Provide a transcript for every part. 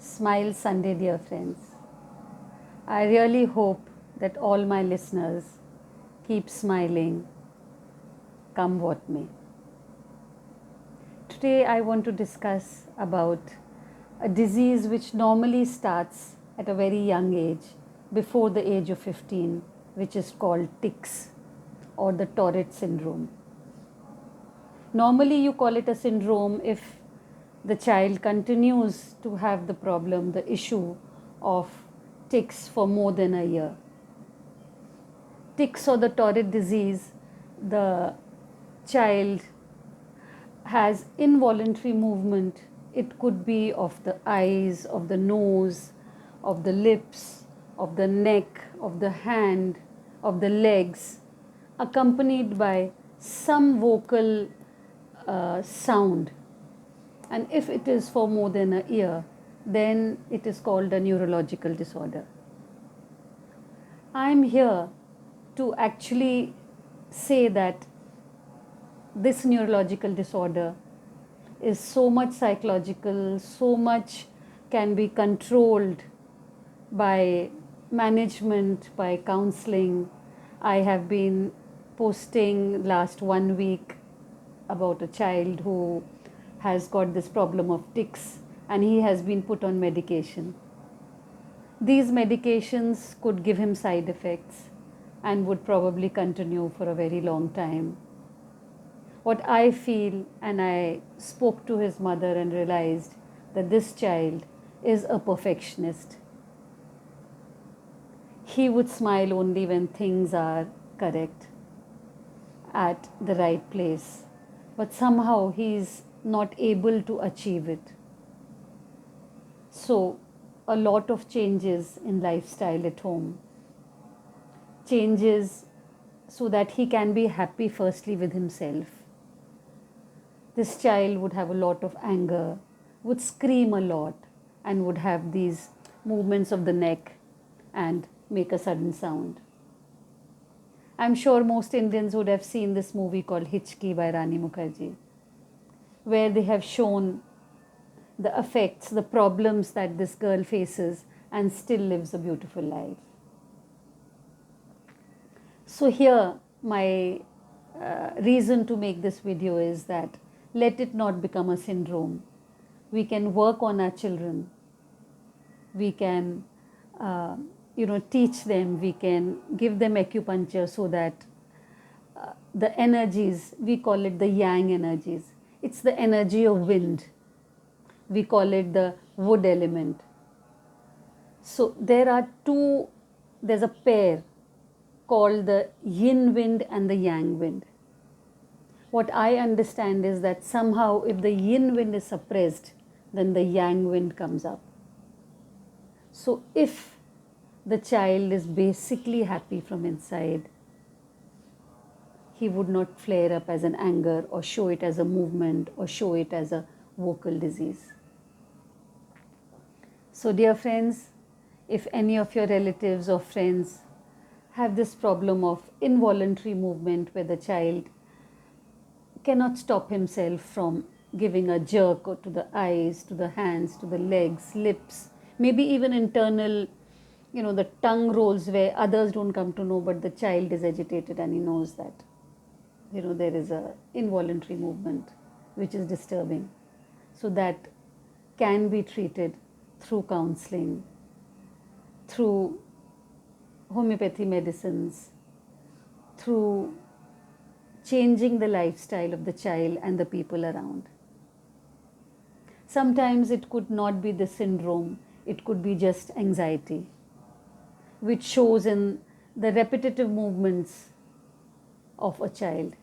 Smile Sunday, dear friends. I really hope that all my listeners keep smiling, come what may. Today I want to discuss about a disease which normally starts at a very young age, before the age of 15, which is called tics or the Tourette syndrome. Normally you call it a syndrome if the child continues to have the problem, the issue of tics for more than a year. Tics or the Tourette disease, the child has involuntary movement. It could be of the eyes, of the nose, of the lips, of the neck, of the hand, of the legs, accompanied by some vocal sound. And if it is for more than a year, then it is called a neurological disorder. I am here to actually say that this neurological disorder is so much psychological, so much can be controlled by management, by counseling. I have been posting last 1 week about a child who has got this problem of tics and he has been put on medication. These medications could give him side effects and would probably continue for a very long time. What I feel, and I spoke to his mother and realized that this child is a perfectionist. He would smile only when things are correct, at the right place, but somehow he's not able to achieve it. So a lot of changes in lifestyle at home, changes so that he can be happy firstly with himself. This child would have a lot of anger, would scream a lot, and would have these movements of the neck and make a sudden sound. I'm sure most Indians would have seen this movie called Hichki by Rani Mukherjee, where they have shown the effects, the problems that this girl faces and still lives a beautiful life. So here my reason to make this video is that let it not become a syndrome. We can work on our children. We can teach them. We can give them acupuncture so that the energies, we call it the yang energies. It's the energy of wind. We call it the wood element. So there's a pair called the yin wind and the yang wind. What I understand is that somehow if the yin wind is suppressed, then the yang wind comes up. So if the child is basically happy from inside, he would not flare up as an anger or show it as a movement or show it as a vocal disease. So dear friends, if any of your relatives or friends have this problem of involuntary movement where the child cannot stop himself from giving a jerk to the eyes, to the hands, to the legs, lips, maybe even internal, the tongue rolls where others don't come to know, but the child is agitated and he knows that, there is a involuntary movement which is disturbing. So that can be treated through counseling, through homeopathy medicines, through changing the lifestyle of the child and the people around. Sometimes it could not be the syndrome, it could be just anxiety, which shows in the repetitive movements of a child.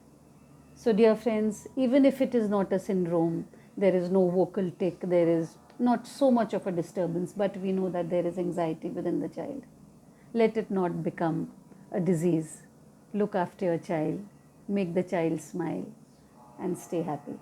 So dear friends, even if it is not a syndrome, there is no vocal tic, there is not so much of a disturbance, but we know that there is anxiety within the child. Let it not become a disease. Look after your child, make the child smile and stay happy.